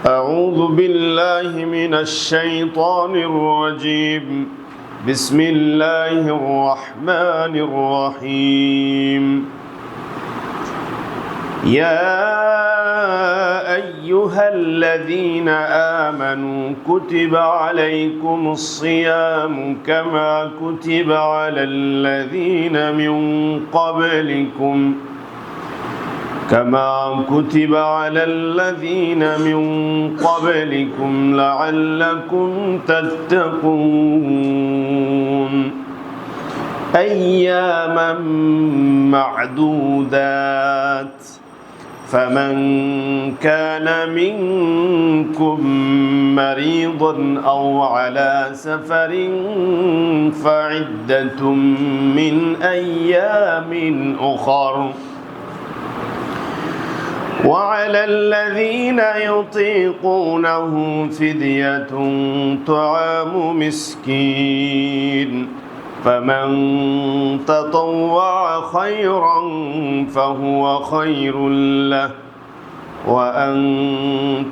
أعوذ بالله من الشيطان الرجيم. بسم الله الرحمن الرحيم. يا أيها الذين آمنوا كتب عليكم الصيام كما كتب على الذين من قبلكم لعلكم تتقون أياما معدودات فمن كان منكم مريضا أو على سفر فعدة من أيام أخر وعلى الذين يطيقونه فدية طعام مسكين فمن تطوع خيرا فهو خير له وأن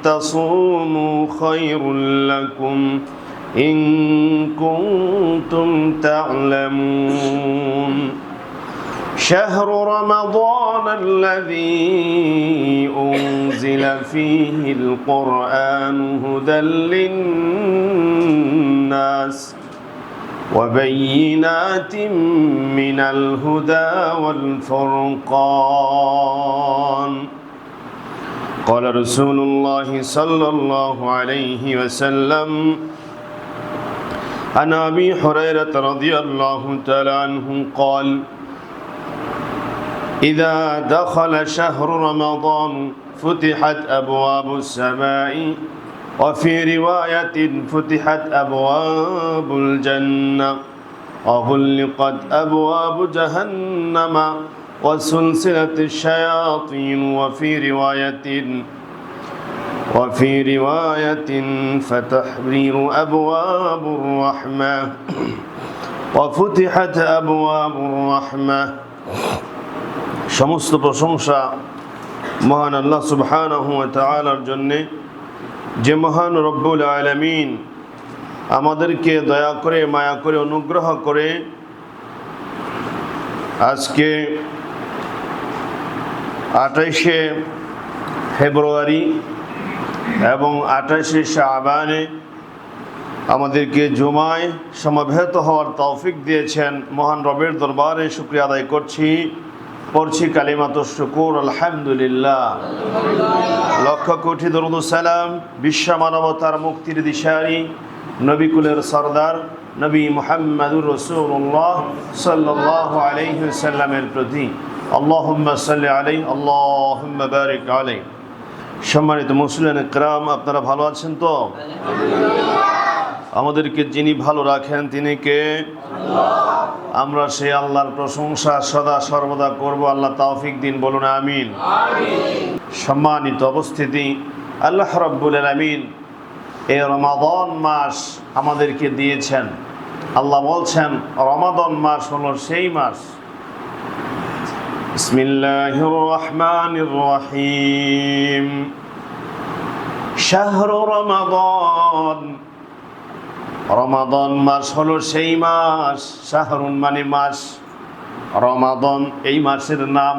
تصوموا خير لكم إن كنتم تعلمون شهر رمضان الذي أنزل فيه القرآن هدى للناس وبينات من الهدى والفرقان قال رسول الله صلى الله عليه وسلم عن أبي هريرة رضي الله تعالى عنه قال إذا دخل شهر رمضان فتحت أبواب السماء وفي رواية فتحت أبواب الجنة وغلقت أبواب جهنم وسلسلة الشياطين وفي رواية فتحرير أبواب الرحمة وفتحت أبواب الرحمة সমস্ত প্রশংসা মহান আল্লাহ সুবহানাহু ওয়া তাআলার জন্যে, যে মহান রব্বুল আলামিন আমাদেরকে দয়া করে মায়া করে অনুগ্রহ করে আজকে 28শে ফেব্রুয়ারি এবং 28শে শাবানে আমাদেরকে জুমায় সমবেত হওয়ার তৌফিক দিয়েছেন। মহান রবের দরবারে শুকরিয়া আদায় পড়ছি কালিমাতুশ শুকুর আলহামদুলিল্লাহ। লক্ষ কোটি দরুদ ও সালাম বিশ্ব মানবতার মুক্তির দিশারি নবী কুলের সরদার নবী মুহাম্মদুর রাসূলুল্লাহ সাল্লাল্লাহু আলাইহি ওয়াসাল্লামের প্রতি আল্লাহুম্মা সাল্লি আলাইহি আল্লাহুম্মা বারিক আলাইহি। সম্মানিত মুসলিম ইকরাম, আপনারা ভালো আছেন তো? আমাদেরকে যিনি ভালো রাখেন তিনি কে? আমরা সেই আল্লাহর প্রশংসা সদা সর্বদা করব। আল্লাহ তৌফিক দিন, বলুন আমিন। সম্মানিত উপস্থিতি, আল্লাহ রাব্বুল আলামিন এই রমাদান মাস আমাদেরকে দিয়েছেন। আল্লাহ বলছেন রমাদান মাস হলো সেই মাস। বিসমিল্লাহির রহমানির রহিম। শাহরু রমাদান, রমাদান মাস হলো সেই মাস। শাহরুন মানে মাস, রমাদান এই মাসের নাম।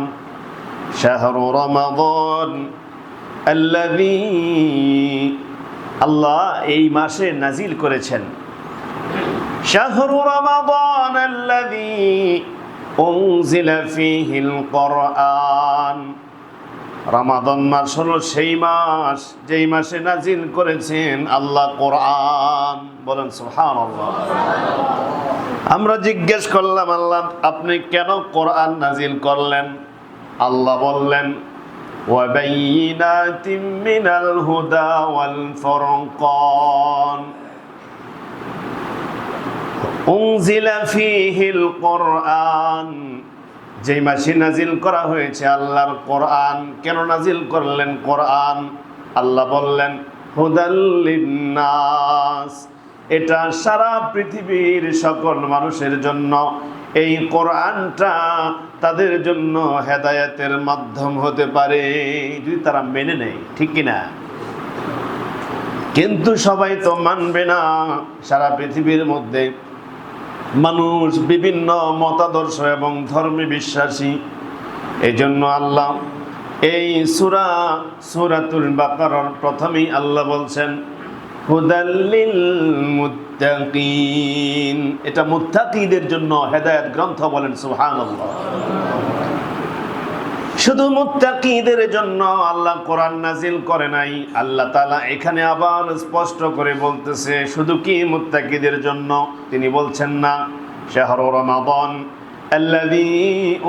শাহরু রমাদান আল্লাযী, আল্লাহ এই মাসে নাজিল করেছেন। শাহরু রমাদান আল্লাযী উনজিলা ফীহিল কুরআন। রমাদান মাস হলো সেই মাস যেই মাসে নাজিল করেছেন আল্লাহ কোরআন। বলেন সুবহানাল্লাহ। আমরা জিজ্ঞেস করলাম, আল্লাহ আপনি কেন কোরআন নাজিল করলেন? আল্লাহ বললেন ওয়া বাইয়িনাতিম মিনাল হুদা ওয়াল ফুরকান উনজিলা ফীহিল কুরআন। যেই মাসে নাজিল করা হয়েছে আল্লাহর কোরআন। কেন নাজিল করলেন কোরআন? আল্লাহ বললেন হুদাল লিন্নাস, এটা সারা পৃথিবীর সকল মানুষের জন্য এই কোরআনটা তাদের জন্য হেদায়েতের মাধ্যম হতে পারে যদি তারা মেনে নেয়। ঠিক কিনা? কিন্তু সবাই তো মানবে না। সারা পৃথিবীর মধ্যে মানুষ বিভিন্ন মতাদর্শ এবং ধর্মে বিশ্বাসী। এই জন্য আল্লাহ এই সূরাতুল বাকারার প্রথমেই আল্লাহ বলছেন হুদাল্লিল মুত্তাকিন। এটা মুত্তাকিদের জন্য হেদায়েত গ্রন্থ, বলেন সুবহানাল্লাহ। শুধু মুত্তাকিদের জন্য আল্লাহ কোরআন নাজিল করে নাই। আল্লাহ তাআলা এখানে আবার স্পষ্ট করে বলতেছে শুধু কি মুত্তাকিদের জন্য, তিনি বলছেন না শাহরু রমাদান আল্লাযী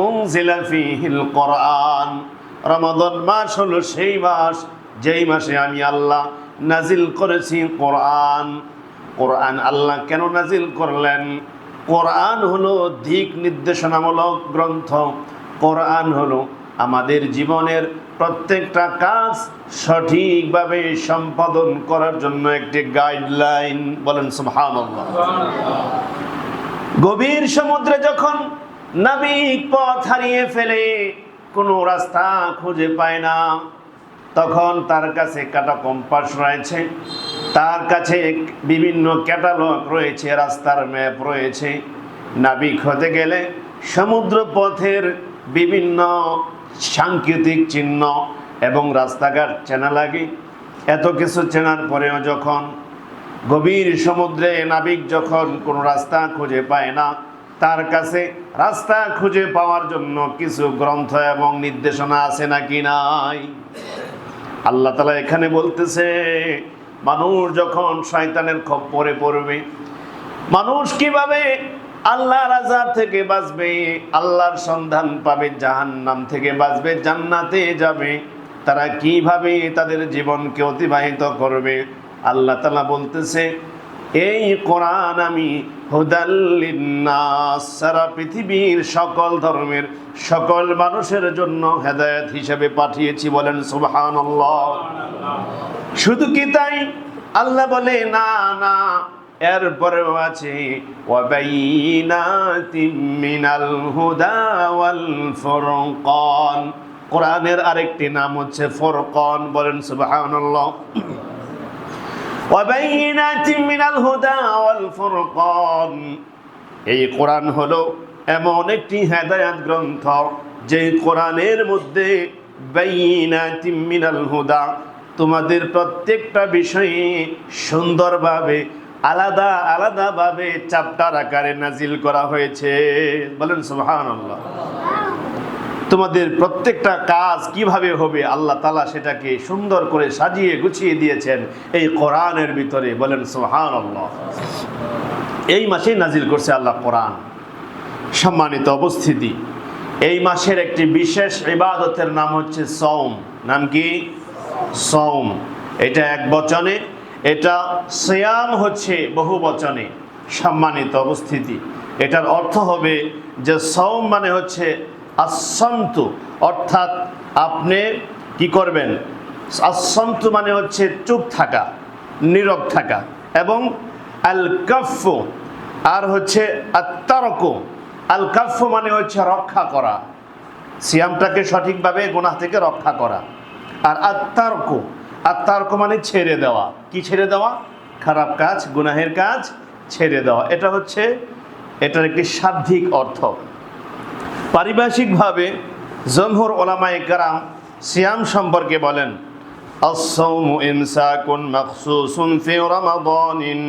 উনজিলা ফীহিল কোরআন। রমাদান মাস হলো সেই মাস যেই মাসে আমি আল্লাহ নাজিল করেছি কোরআন। কোরআন আল্লাহ কেন নাজিল করলেন? কোরআন হলো দিক নির্দেশনামূলক গ্রন্থ। কোরআন হলো আমাদের জীবনের প্রত্যেকটা কাজ সঠিকভাবে সম্পাদন করার জন্য একটি গাইডলাইন, বলেন সুবহানাল্লাহ। গভীর সমুদ্রে যখন নাবিক পথ হারিয়ে ফেলে, কোনো রাস্তা খুঁজে পায় না, তখন তার কাছে কাটা কম্পাস রয়েছে, তার কাছে বিভিন্ন ক্যাটালগ রয়েছে, রাস্তার ম্যাপ রয়েছে। নাবিক হতে গেলে সমুদ্র পথের বিভিন্ন সাংকেতিক চিহ্ন এবং রাস্তাঘাট চেনা লাগে। এত কিছু চেনার পরেও যখন গভীর সমুদ্রে নাবিক যখন কোনো রাস্তা খুঁজে পায় না, তার কাছে রাস্তা খুঁজে পাওয়ার জন্য কিছু গ্রন্থ এবং নির্দেশনা আছে নাকি নাই? আল্লাহ তাআলা এখানে বলতেছে মানুষ যখন শয়তানের খপ্পরে পড়বে, মানুষ কিভাবে আল্লাহর আযাব থেকে বাঁচবে, আল্লাহর সন্ধান পাবে, জাহান্নাম থেকে বাঁচবে, জান্নাতে যাবে, তারা কিভাবে তাদের জীবনকে অতিবাহিত করবে, আল্লাহ তাআলা বলতেছে এই কোরআন আমি হুদাল লিন্নাস, সারা পৃথিবীর সকল ধর্মের সকল মানুষের জন্য হেদায়েত হিসেবে পাঠিয়েছি, বলেন সুবহানাল্লাহ। শুধু কি তাই? আল্লাহ বলে না না, এরপরেও আছে ওয়াবাইনাতিম মিনাল হুদা ওয়াল ফুরকান। কোরআনের আরেকটি নাম হচ্ছে ফুরকান, বলেন সুবহানাল্লাহ। ওয়াবাইনাতিম মিনাল হুদা ওয়াল ফুরকান, এই কোরআন হলো এমন একটি হেদায়েত গ্রন্থ যে কোরআনের মধ্যে বাইনাতিম মিনাল হুদা, তোমাদের প্রত্যেকটা বিষয়ে সুন্দরভাবে আলাদা আলাদাভাবে চ্যাপ্টার আকারে নাজিল করা হয়েছে, বলেন সুবহানাল্লাহ। তোমাদের প্রত্যেকটা কাজ কিভাবে হবে আল্লাহ তাআলা সেটাকে সুন্দর করে সাজিয়ে গুছিয়ে দিয়েছেন এই কোরআনের ভিতরে, বলেন সুবহানাল্লাহ। এই মাসেই নাজিল করছে আল্লাহ কোরআন। সম্মানিত উপস্থিতি, এই মাসের একটি বিশেষ ইবাদতের নাম হচ্ছে সওম। নাম কি? সওম। এটা এক বচনে, এটা সিয়াম হচ্ছে বহু বচনে। সম্মানিত উপস্থিতি, এটার অর্থ হবে যে সওম মানে হচ্ছে আসসামতু, অর্থাৎ আপনি কি করবেন? আসসামতু মানে হচ্ছে চুপ থাকা, নীরব থাকা, এবং আল কাফফু আর হচ্ছে আত-তারকু। আল কাফফু মানে হচ্ছে রক্ষা করা, সিয়ামটাকে সঠিকভাবে গুনাহ থেকে রক্ষা করা। আর আত-তারকু, আত-তারকু মানে ছেড়ে দেওয়া। কি ছেড়ে দেওয়া? খারাপ কাজ, গুনাহের কাজ ছেড়ে দেওয়া। এটা হচ্ছে এটার একটি শাব্দিক অর্থ। পারিভাষিকভাবে জমহুর উলামায়ে কেরাম সিয়াম সম্পর্কে বলেন আস-সাওমু ইমসাকুন মাখসুসুন ফি রমাদানিন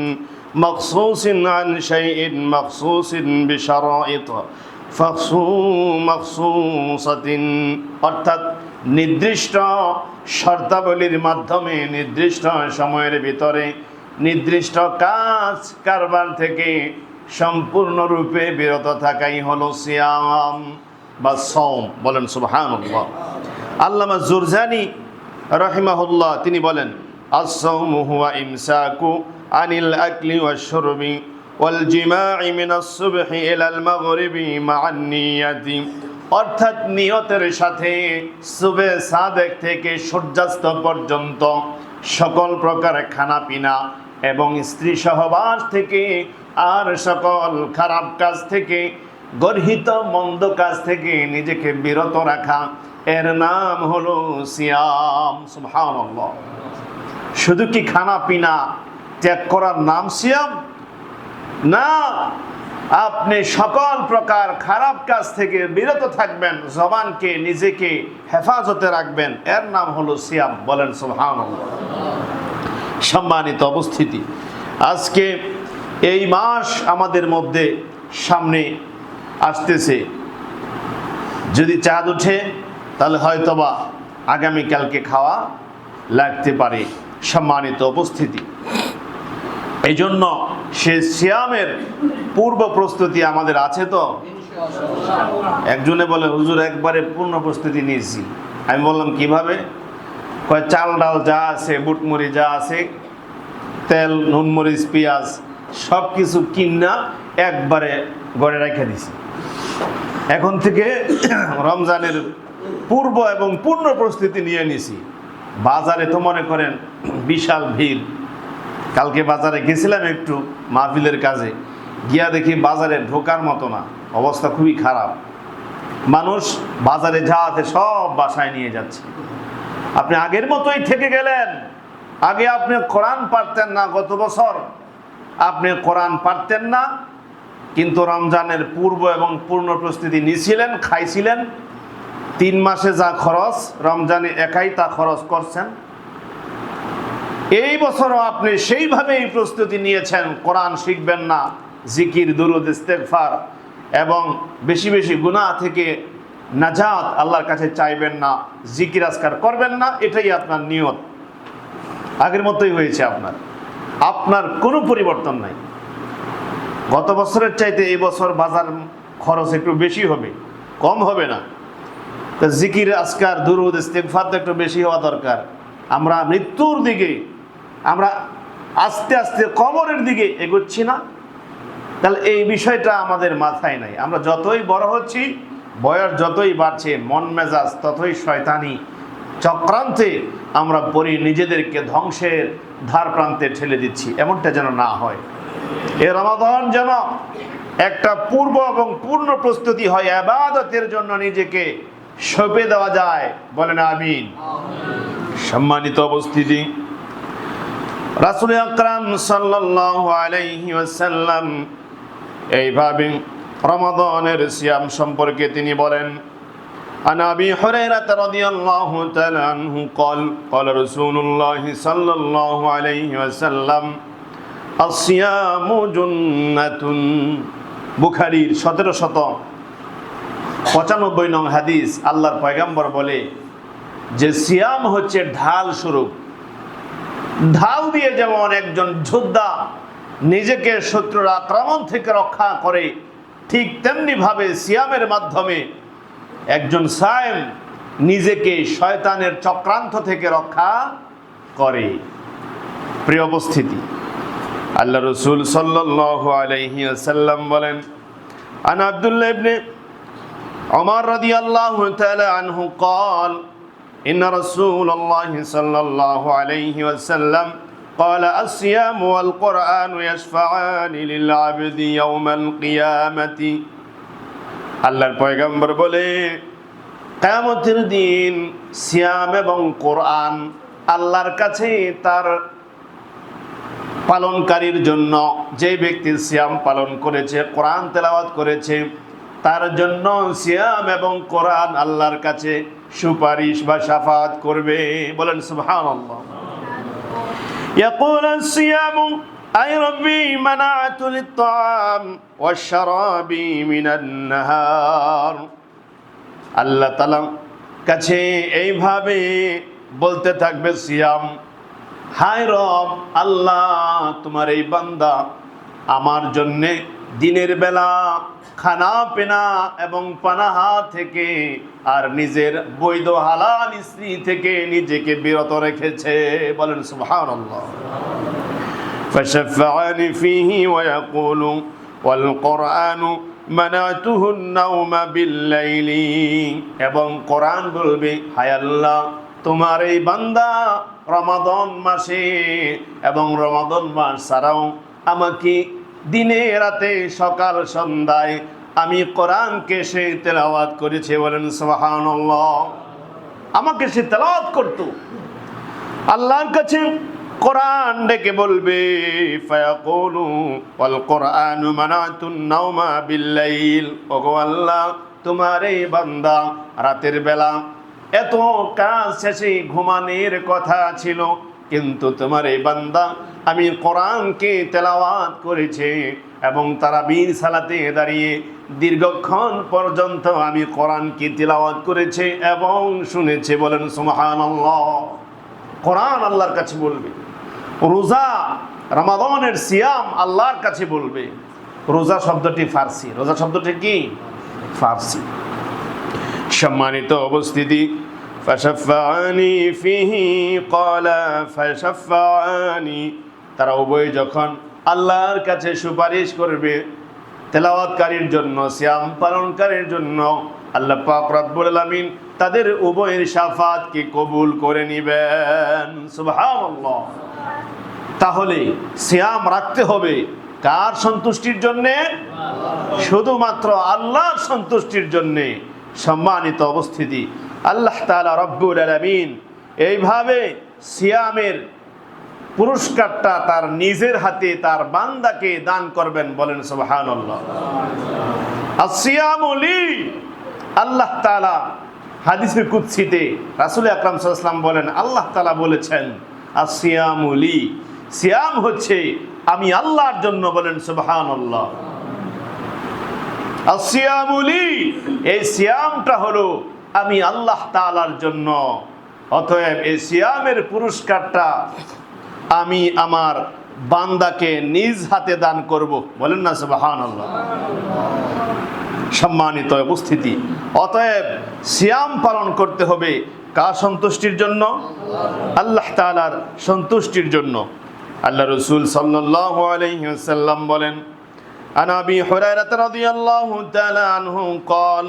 মাখসুসিন আন শাইইন মাখসুসিন বিশারাইত মাখসুসাতিন, অর্থাৎ নির্দিষ্ট শর্তাবলীর মাধ্যমে নির্দিষ্ট সময়ের ভিতরে নির্দিষ্ট কাজ কারবার থেকে সম্পূর্ণরূপে বিরত থাকাই হলো সিয়াম বা সওম, বলেন সুবহানাল্লাহ। আল্লামা জুরজানি রাহিমাহুল্লাহ তিনি বলেন আস-সাওমু হুয়া ইমসাকু আনিল আকলি ওয়াশ শুরবি ওয়াল জিমা'i মিনাস সুবহি ইলাল মাগরিবি মা'আন নিয়াতি, অর্থাৎ নিয়তের সাথে সুবে সাদেক থেকে সূর্যাস্ত পর্যন্ত সকল প্রকার খানাপিনা এবং স্ত্রী সহবাস থেকে আর সকল খারাপ কাজ থেকে, গর্হিত মন্দ কাজ থেকে নিজেকে বিরত রাখা, এর নাম হলো সিয়াম। সুবহানাল্লাহ। শুধু কি খানা পিনা ত্যাগ করার নাম সিয়াম? না, আপনি সকল প্রকার খারাপ কাজ থেকে বিরত থাকবেন, জবানকে নিজেকে হেফাজতে রাখবেন, এর নাম হলো সিয়াম। বলেন সুবহানাল্লাহ। সম্মানিত উপস্থিতি, আজকে এই মাস আমাদের মধ্যে সামনে আসতেছে। যদি চাঁদ উঠে তাহলে হয়তোবা আগামীকালকে খাওয়া লাগতে পারে। সম্মানিত উপস্থিতি, এই জন্য সে সিয়ামের পূর্ব প্রস্তুতি আমাদের আছে তো? একজনে বলে হুজুর একবারে পূর্ণ প্রস্তুতি নিয়েছি। আমি বললাম কিভাবে? কয় চাল ডাল যা আছে, বুটমুড়ি যা আছে, তেল নুন মরিচ পেঁয়াজ সব কিছু কিনা একবারে গড়ে রেখে দিছি। এখন থেকে রমজানের পূর্ব এবং পূর্ণ প্রস্তুতি নিয়ে নিছি। বাজারে তো মনে করেন বিশাল ভিড়। কালকে বাজারে গেছিলাম একটু মাহফিলের কাজে, গিয়া দেখি বাজারে ঢোকার মতো না, অবস্থা খুবই খারাপ। মানুষ বাজারে যা আছে সব বাসায় নিয়ে যাচ্ছে। আপনি আগের মতোই থেকে গেলেন। আগে আপনি কোরআন পারতেন না, গত বছর আপনি কোরআন পারতেন না, কিন্তু রমজানের পূর্ব এবং পূর্ণ প্রস্তুতি নিয়েছিলেন, খাইছিলেন। 3 মাসে যা খরচ রমজানে একাই তা খরচ করছেন। এই বছরও আপনি সেইভাবেই প্রস্তুতি নিয়েছেন। কোরআন শিখবেন না, জিকির দুরুদ ইস্তেগফার এবং বেশি বেশি গুনাহ থেকে নাজাত আল্লাহর কাছে চাইবেন না, জিকির আজকার করবেন না, এটাই আপনার নিয়ত। আগের মতোই হয়েছে আপনার কোনো পরিবর্তন নাই। গত বছরের চাইতে এই বছর বাজার খরচ একটু বেশি হবে, কম হবে না। তো জিকির আজকার দুরুদ ইস্তেগফার তো একটু বেশি হওয়া দরকার। আমরা মৃত্যুর দিকে, আমরা আস্তে আস্তে কবরের দিকে এগোচ্ছি না? তাহলে এই বিষয়টা আমাদের মাথায় নাই। আমরা যতই বড় হচ্ছি, বয়স যতই বাড়ছে, মন মেজাজ ততই শয়তানি চক্রান্তে আমরা নিজেদেরকে ধ্বংসের ধার প্রান্তে ঠেলে দিচ্ছি। এমনটা যেন না হয়। এ রমাদান যেন একটা পূর্ব এবং পূর্ণ প্রস্তুতি হয়, ইবাদতের জন্য নিজেকে সঁপে দেওয়া যায়। বলেন আমিন। সম্মানিত উপস্থিতি, রাসূল আকরাম সাল্লাল্লাহু আলাইহি ওয়াসাল্লাম এইভাবে রমাদানের সিয়াম সম্পর্কে তিনি বলেন, عن أبي هريرة رضي الله تعالى عنه قال قال رسول الله صلى الله عليه وسلم الصيام جنة। বুখারীর 1795 নং হাদিস। আল্লাহর পয়গম্বর বলে যে সিয়াম হচ্ছে ঢাল স্বরূপ। ঢাল দিয়ে যেমন একজন যোদ্ধা নিজেকে শত্রুর আক্রমণ থেকে রক্ষা করে, ঠিক তেমনি ভাবে সিয়ামের মাধ্যমে একজন সায়েম নিজেকে শয়তানের চক্রান্ত থেকে রক্ষা করে। প্রিয় উপস্থিতি, আল্লাহ রাসূল সাল্লাল্লাহু আলাইহি ওয়াসাল্লাম বলেন, আন আব্দুল্লাহ ইবনে উমর রাদিয়াল্লাহু তাআলা আনহু قال إن رسول الله صلى الله عليه وسلم قال الصيام والقرآن يشفعان للعبد يوم القيامة। আল্লাহর পয়গম্বর বলে, কিয়ামতের দিন সিয়াম এবং কোরআন আল্লাহর কাছে তার পালনকারীর জন্য, যে ব্যক্তি সিয়াম পালন করেছে, কোরআন তেলাওয়াত করেছে, তার জন্য সিয়াম এবং কোরআন আল্লাহর কাছে সুপারিশ বা শাফাআত করবে। বলেন সুবহানাল্লাহ। ইয়াকুলু সিয়ামু আই রাব্বি মানা'তু লিত-তা'আম ওয়াশ-শারাবি মিনান-নাহার। আল্লাহ তাআলা কাছে এইভাবে বলতে থাকবে সিয়াম, হায় রব আল্লাহ, তোমার এই বান্দা আমার জন্যে দিনের বেলা খানা পেনা এবং পানাহা থেকে আর নিজের বৈধ হালাল স্ত্রী থেকে নিজেকে বিরত রেখেছে। বলেন সুবহানাল্লাহ। ফাশাফা'আনি ফীহি ওয়া ইয়াকুলু ওয়াল কুরআনু মানা'তুহু আন-নাওমা বিল-লাইলি। এবং কোরআন বলবে, হায় আল্লাহ, তোমার এই বান্দা রমাদান মাসে এবং রমাদান মাস ছাড়াও আমাকে দিনে রাতে সকাল সন্ধ্যায় আমি কোরআনকে সে তেলাওয়াত করেছে। বলেন সুবহানাল্লাহ। আমাকে সে তেলাওয়াত করত। আল্লাহর কাছে কোরআন ডেকে বলবে ফায়াকুলু ওয়াল কোরআনু মানাতুন নাওমা বিল্লাইল, ওগো আল্লাহ তোমার এই বান্দা রাতের বেলা এত কাজ শেষে ঘুমানোর কথা ছিল, কিন্তু তোমার এই বান্দা আমি কোরআনকে তেলাওয়াত করেছে এবং তারাবির সালাতে দাঁড়িয়ে দীর্ঘক্ষণ পর্যন্ত আমি কোরআনকে তেলাওয়াত করেছে এবং শুনেছে। বলেন সুবহানাল্লাহ। কোরআন আল্লাহর কাছে বলবে। রোজা, রমাদানের সিয়াম আল্লাহর কাছে বলবে। রোজা শব্দটি ফার্সি। রোজা শব্দটি কি? ফার্সি। সম্মানিত উপস্থিতি, ফাশাফাআনি ফিহি ক্বালা ফাশাফাআনি, তারা উভয় যখন আল্লাহর কাছে সুপারিশ করবে তেলাওয়াতকারীর জন্য, সিয়াম পালনকারীর জন্য, আল্লাহ পাক রব্বুল আলামিন তাদের উভয়ের শাফাতকে কবুল করে নেবেন। সুবহানাল্লাহ। তাহলে সিয়াম রাখতে হবে কার সন্তুষ্টির জন্য? শুধুমাত্র আল্লাহর সন্তুষ্টির জন্য। সম্মানিত উপস্থিতি, আল্লাহ তাআলা রব্বুল আলামিন এইভাবে সিয়ামের পুরস্কারটা তার নিজের হাতে তার বান্দাকে দান করবেন। বলেন সুবহানাল্লাহ। আসিয়ামু লি, আল্লাহ তাআলা হাদিসে কুদসিতে রাসূল আকরাম সাল্লাল্লাহু আলাইহি ওয়াসাল্লাম বলেন, আল্লাহ তাআলা বলেছেন আসিয়ামু লি, সিয়াম হচ্ছে আমি আল্লাহর জন্য। বলেন সুবহানাল্লাহ। আসিয়ামু লি, এই সিয়ামটা হলো আমি আল্লাহ তাআলার জন্য। অতএব এই সিয়ামের পুরস্কারটা আমি আমার বান্দাকে নিজ হাতে দান করব। বলেন না সুবহানাল্লাহ। সম্মানিত উপস্থিতি, অতএব সিয়াম পালন করতে হবে কার সন্তুষ্টির জন্য? আল্লাহ তাআলার সন্তুষ্টির জন্য। আল্লাহ রাসূল সাল্লাল্লাহু আলাইহি ওয়াসাল্লাম বলেন, আন আবি হুরায়রা রাদিয়াল্লাহু তাআলা আনহু قال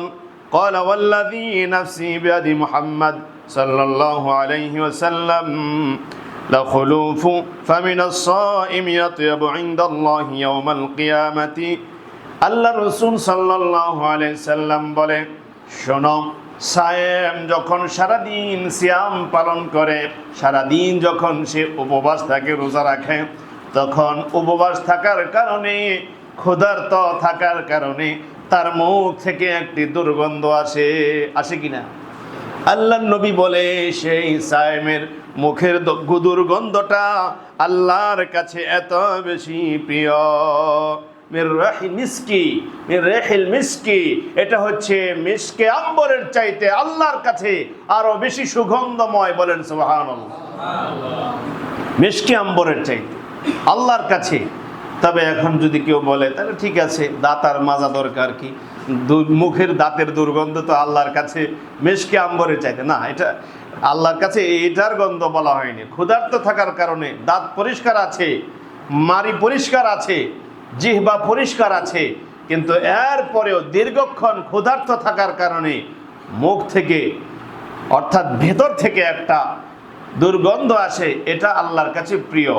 قال والذي نفسي بيد محمد صلى الله عليه وسلم لخلوف فمن الصائم يطيب عند الله يوم القيامة। আল্লাহ রাসূল সাল্লাল্লাহু আলাইহি সাল্লাম বলে, শোনো, সায়েম যখন সারাদিন সিয়াম পালন করে, সারাদিন যখন সে উপবাস থাকে, রোজা রাখে, তখন উপবাস থাকার কারণে, ক্ষুধার্ত থাকার কারণে তার মুখ থেকে একটি দুর্গন্ধ আসে। আসে কিনা? আল্লাহর নবী বলে, সেই সায়েমের মুখের দুর্গন্ধটা আল্লাহর কাছে এত বেশি প্রিয়। মিসকি, এটা হচ্ছে মিসকে আম্বরের চাইতে আল্লাহর কাছে আরো বেশি সুগন্ধময়। বলেন সুবহানাল্লাহ। মিসকে আম্বরের চাইতে আল্লাহর কাছে। তবে এখন যদি কেউ বলে তাহলে ঠিক আছে, দাঁত আর মাজা দরকার কি, মুখের দাঁতের দুর্গন্ধ তো আল্লাহর কাছে মিসকে আম্বরের চাইতে না, এটা আল্লাহর কাছে এটার গন্ধ বলা হয়নি। ক্ষুধার্ত থাকার কারণে দাঁত পরিষ্কার আছে, মাড়ি পরিষ্কার আছে, জিহ্বা পরিষ্কার আছে, কিন্তু এরপরেও দীর্ঘক্ষণ ক্ষুধার্ত থাকার কারণে মুখ থেকে অর্থাৎ ভেতর থেকে একটা দুর্গন্ধ আসে, এটা আল্লাহর কাছে প্রিয়।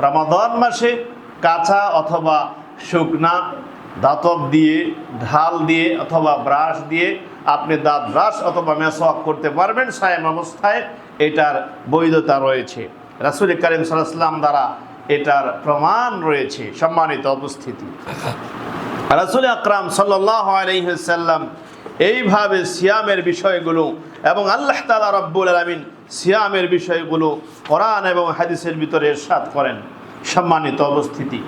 রমাদান মাসে কাঁচা অথবা শুকনা দাঁতব দিয়ে, ঢাল দিয়ে অথবা ব্রাশ দিয়ে আপনি দাঁত ব্রাশ অথবা মেসওয়াক করতে পারবেন সায়েম অবস্থায়, এটার বৈধতা রয়েছে। রাসূল কারীম সাল্লাল্লাহু আলাইহি ওয়াসাল্লাম দ্বারা এটার প্রমাণ রয়েছে। সম্মানিত উপস্থিতি, রাসূল আকরাম সাল্লাল্লাহু আলাইহি ওয়াসাল্লাম এইভাবে সিয়ামের বিষয়গুলো এবং আল্লাহ তাআলা রব্বুল আলামিন সিয়ামের বিষয়গুলো কোরআন এবং হাদিসের ভিতরে ইরশাদ করেন। সম্মানিত উপস্থিতি,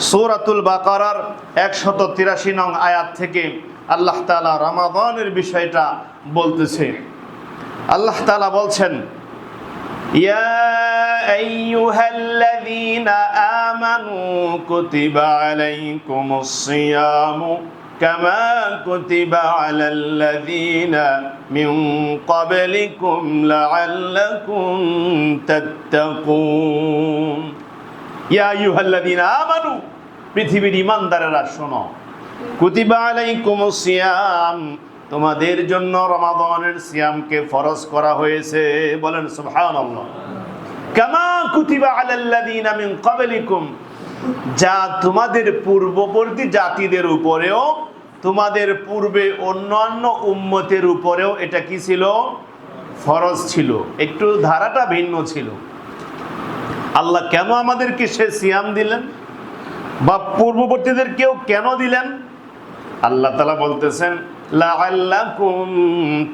সূরাতুল বাকারার 183 নং আয়াত থেকে আল্লাহ তাআলা রমাদানের বিষয়টা বলতেছে। আল্লাহ তাআলা বলছেন, ইয়া আইয়ুহাল্লাযীনা আমানু কুতিবা আলাইকুমুস সিয়ামু কামা কুতিবা আলাল্লাযীনা মিন ক্বাবলিকুম লাআল্লাকুম তাত্তাকুন। ইয়া আইয়ুহাল্লাযীনা আমানু, পৃথিবীর ঈমানদারেরা শোনো, কুতিবা আলাইকুমুস সিয়াম, তোমাদের জন্য রমাদানের সিয়ামকে ফরজ করা হয়েছে। বলেন সুবহানাল্লাহ। কামা কুতিবা আলাল্লাযীনা মিন ক্বাবলিকুম, যা তোমাদের পূর্ববর্তী জাতিদের উপরেও, তোমাদের পূর্বে অন্যান্য উম্মতের উপরেও এটা কি ছিল? ফরজ ছিল। একটু ধারাটা ভিন্ন ছিল। আল্লাহ কেন আমাদেরকে সে সিয়াম দিলেন, বা পূর্ববর্তীদের কেউ কেন দিলেন? আল্লাহ তাআলা বলতেছেন লাআল্লাকুম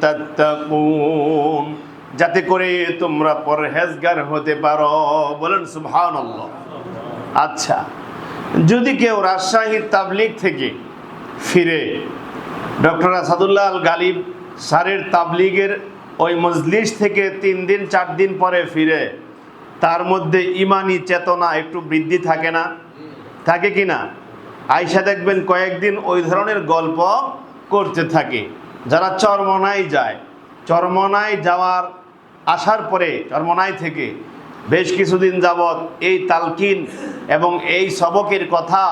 তাত্তাকুন, যাতে করে তোমরা পরহেজগার হতে পারো। বলেন সুবহানাল্লাহ। আচ্ছা, যদি কেউ রাজশাহীর তাবলিগ থেকে ফিরে ডক্টর আসাদুল্লাহ আল গালিব স্যারের তাবলিগের ওই মজলিস থেকে 3 দিন 4 দিন পরে ফিরে, তার মধ্যে ইমানি চেতনা একটু বৃদ্ধি থাকে না? থাকে কি না? আয়সা দেখবেন কয়েকদিন ওই ধরনের গল্প করতে থাকে। যারা চরমনায় যায়, চরমনায় যাওয়ার আসার পরে চরমনায় থেকে বেশ কিছুদিন যাবৎ এই তালকিন এবং এই সবকের কথা,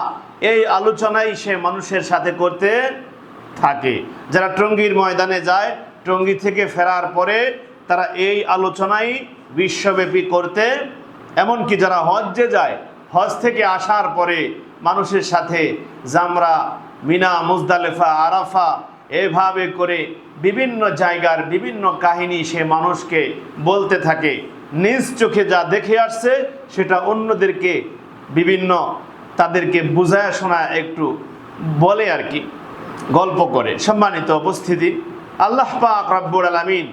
এই আলোচনাই সে মানুষের সাথে করতে থাকে। যারা টঙ্গীর ময়দানে যায়, টঙ্গী থেকে ফেরার পরে তারা এই আলোচনাই বিশ্বব্যাপী করতে, এমনকি যারা হজ্জে যায়, হজ থেকে আসার পরে মানুষের সাথে জামরা, মিনা, মুজদালেফা, আরাফা এভাবে করে বিভিন্ন জায়গার বিভিন্ন কাহিনী সে মানুষকে বলতে থাকে। নিজ চোখে যা দেখে আসছে সেটা অন্যদেরকে বিভিন্ন তাদেরকে বুঝায় শোনায় একটু বলে আর কি, গল্প করে। সম্মানিত উপস্থিতি, আল্লাহ পাক রব্বুল আলামিন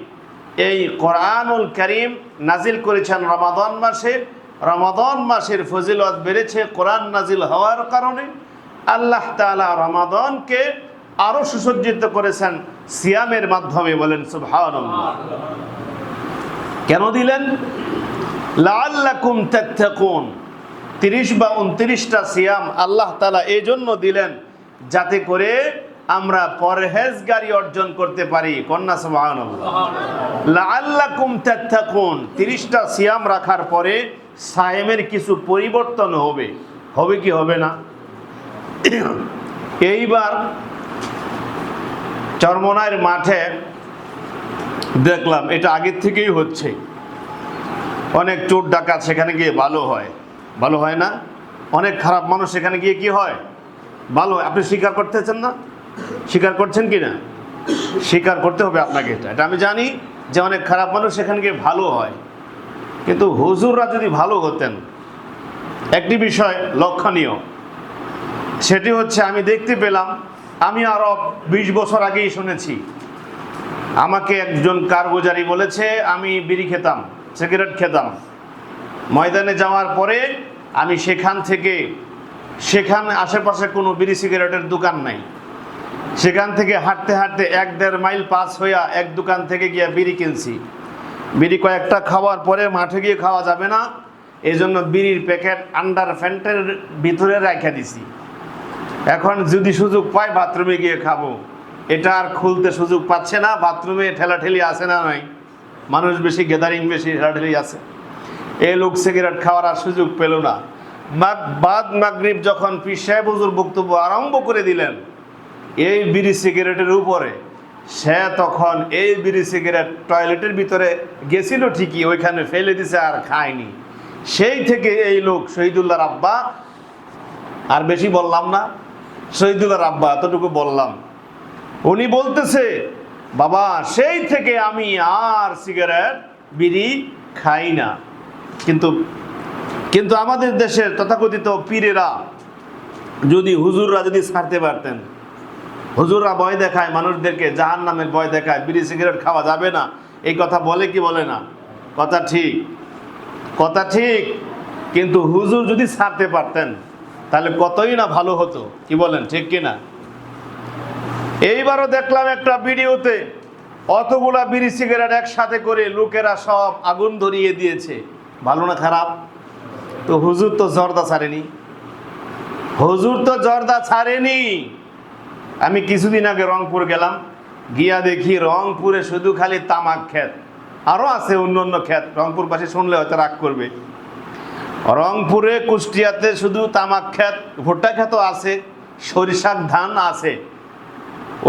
এই কোরআনুল কারীম নাজিল করেছেন রমাদান মাসে। রমাদান মাসের ফজিলত বেড়েছে কোরআন নাজিল হওয়ার কারণে। আল্লাহ তাআলা রমাদানকে আরো সুসজ্জিত করেছেন সিয়ামের মাধ্যমে। বলেন সুবহানাল্লাহ। কেন দিলেন? লাআল্লাকুম তাত্তাকুন। 30 বা 29টা সিয়াম আল্লাহ তাআলা এই জন্য দিলেন যাতে করে আমরা পরহেজগারি অর্জন করতে পারি। কন্যা সুবহানাল্লাহ। লাআল্লাকুম তাত্তাকুন, 30টা সিয়াম রাখার পরে সায়েমের কিছু পরিবর্তন হবে। হবে কি হবে না? এইবার চরমনাইয়ের মাঠে দেখলাম, এটা আগের থেকেই হচ্ছে, অনেক চোর ডাকাত সেখানে গিয়ে ভালো হয়। ভালো হয় না? অনেক খারাপ মানুষ সেখানে গিয়ে কি হয়? ভালো হয়। আপনি স্বীকার করতেছেন না? স্বীকার করছেন কি না? স্বীকার করতে হবে আপনাকে। এটা আমি জানি যে অনেক খারাপ মানুষ সেখানে গিয়ে ভালো হয়, কিন্তু হুজুররা যদি ভালো হতেন, একটি বিষয় লক্ষণীয়, সেটি হচ্ছে আমি দেখতে পেলাম, আমি আরো 20 বছর আগেই শুনেছি, আমাকে একজন কারগুজারি বলেছে আমি বিড়ি খেতাম, সিগারেট খেতাম। ময়দানে যাওয়ার পরে আমি সেখানে আশেপাশে কোনো বিড়ি সিগারেটের দোকান নাই, সেখান থেকে হাঁটতে হাঁটতে 1-1.5 মাইল পাস হইয়া এক দোকান থেকে গিয়ে বিড়ি কিনছি। বিড়ি কয়েকটা খাওয়ার পরে মাঠে গিয়ে খাওয়া যাবে না, এই জন্য বিড়ির প্যাকেট আন্ডার প্যান্টের ভিতরে রেখে দিছি। এখন যদি সুযোগ পাই বাথরুমে গিয়ে খাবো, এটা আর খুলতে সুযোগ পাচ্ছে না। বাথরুমে ঠেলাঠেলি আছে না নাই? মানুষ বেশি, গ্যাদারিং বেশি, ঠেলাঠেলি আছে। এই লোক সিগারেট খাওয়ার আর সুযোগ পেল না। বাদ মাগরিব যখন পীর সাহেব হুজুর বক্তব্য আরম্ভ করে দিলেন এই বিড়ি সিগারেটের উপরে, সে তখন এই বিড়ি সিগারেট টয়লেটের ভিতরে গেছিল ঠিকই, ওইখানে ফেলে দিছে আর খায়নি। সেই থেকে এই লোক শহীদুল্লাহর আব্বা, আর বেশি বললাম না, শহীদুল্লাহর আব্বা এতটুকু বললাম, উনি বলতেছে বাবা সেই থেকে আমি আর সিগারেট বিড়ি খাই না। কিন্তু আমাদের দেশের তথাকথিত পীরেরা যদি, হুজুররা যদি ছাড়তে পারতেন, হুজুররা ভয় দেখায় মানুষদেরকে, জাহান্নামের ভয় দেখায়, বিড়ি সিগারেট খাওয়া যাবে না, এই কথা বলে কি বলে না? কথা ঠিক, কথা ঠিক। কিন্তু হুজুর যদি ছাড়তে পারতেন তাহলে কতই না ভালো হতো, কি বলেন, ঠিক কিনা? এইবারও দেখলাম একটা ভিডিওতে অতগুলা বিড়ি সিগারেট একসাথে করে লোকেরা সব আগুন ধরিয়ে দিয়েছে। ভালো না খারাপ? তো হুজুর তো জর্দা ছাড়েনি, হুজুর তো জর্দা ছাড়েনি। আমি কিছুদিন আগে রংপুর গেলাম, গিয়া দেখি রংপুরে শুধু খালি তামাক ক্ষেত, আরও আছে অন্য অন্য ক্ষেত, রংপুরবাসী শুনলে হয়তো রাগ করবে। রংপুরে, কুষ্টিয়াতে শুধু তামাক ক্ষেত, ভুট্টা ক্ষেতও আছে, সরিষার ধান আছে,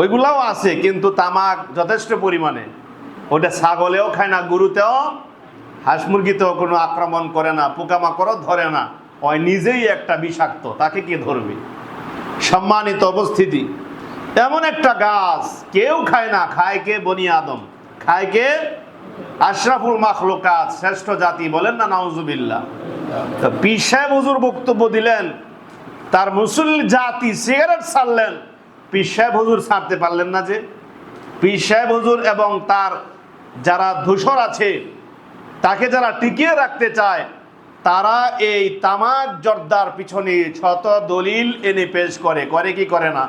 ওইগুলাও আছে, কিন্তু তামাক যথেষ্ট পরিমাণে। ওটা ছাগলেও খায় না, গরুতেও, হাঁস মুরগিতেও কোনো আক্রমণ করে না, পোকামাকড়ও ধরে না। ওই নিজেই একটা বিষাক্ত, তাকে কে ধরবে? সম্মানিত উপস্থিতি, এমন একটা গাছ কেউ খায় না, খায় কে? বনি আদম, খায় কে? আশরাফুল মাখলুকাত, শ্রেষ্ঠ জাতি। বলেন না নাউজুবিল্লাহ। তো পীর সাহেব হুজুর বক্তব্য দিলেন, তার মুসল্লি জাতি সিগারেট ছাড়লেন, পীর সাহেব হুজুর ছাড়তে পারলেন না। যে পীর সাহেব হুজুর এবং তার যারা ধূসর আছে, তাকে যারা টিকিয়ে রাখতে চায়, তারা এই তামাক জর্দার পিছনে শত দলিল এনে পেশ করে কি করে না?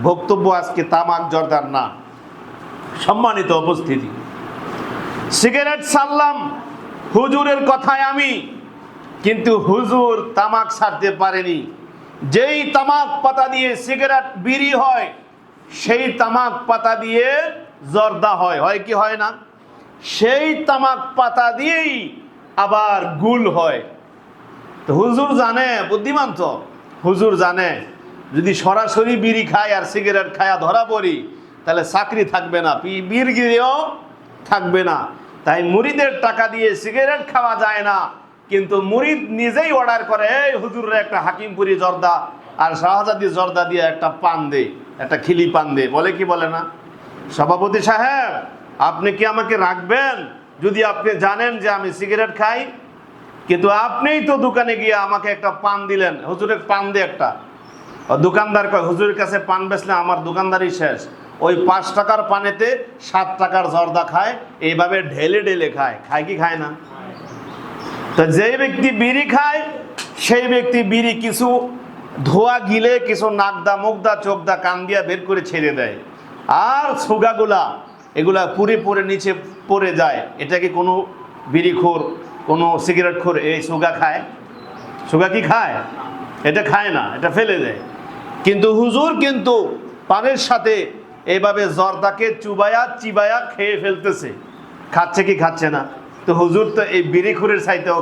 বক্তব্য আজকে তামাক জর্দার না। সম্মানিত উপস্থিতি, সিগারেট ছাড়লাম হুজুরের কথায় আমি, কিন্তু হুজুর তামাক ছাড়তে পারেনি। যেই তামাক পাতা দিয়ে সিগারেট বিড়ি হয়, সেই তামাক পাতা দিয়ে জর্দা হয় কি হয় না? সেই তামাক পাতা দিয়েই আবার গুল হয়। তো হুজুর জানে, বুদ্ধিমান তো, হুজুর জানে যদি সরাসরি বিড়ি খায় আর সিগারেট খায়া ধরা পড়ি, তাহলে চাকরি থাকবে না, বীরগিরিও থাকবে না। তাই মুরিদের টাকা দিয়ে সিগারেট খাওয়া যায় না, কিন্তু মুরিদ নিজেই অর্ডার করে, এই হুজুরের একটা হাকিমপুরি জর্দা আর শাহজাদি জর্দা দিয়ে একটা পান দে, একটা খিলি পান দে, বলে কি বলে না? সভাপতি সাহেব, আপনি কি আমাকে রাখবেন যদি আপনি জানেন যে আমি সিগারেট খাই? কিন্তু আপনিই তো দোকানে গিয়ে আমাকে একটা পান দিলেন, হুজুরের পান দে একটা। দোকানদার কয়, হুজুরের কাছে পান বেচলে আমার দোকানদারি শেষ। ওই 5 টাকার পানেতে 7 টাকার জর্দা খায়, এইভাবে ঢেলে ঢেলে খায় কি খায় না? তো যেই ব্যক্তি বিড়ি খায়, সেই ব্যক্তি বিড়ি কিছু ধোয়া গিলে, কিছু নাকদা মুখদা চোখদা কান দিয়া বের করে ছেড়ে দেয়, আর সুগাগুলা এগুলা পুরে পুরে নিচে পড়ে যায়। এটা কি কোনো বিড়িখোর, কোনো সিগারেট খোর এই সুগা খায়? সুগা কি খায়? এটা খায় না, এটা ফেলে দেয়। কিন্তু হুজুর কিন্তু পানের সাথে এইভাবে জর্দাকে চিবায়া খেয়ে ফেলতেছে। খাচ্ছে কি খাচ্ছে না? তো হুজুর তো এই বিড়িখোরের চাইতেও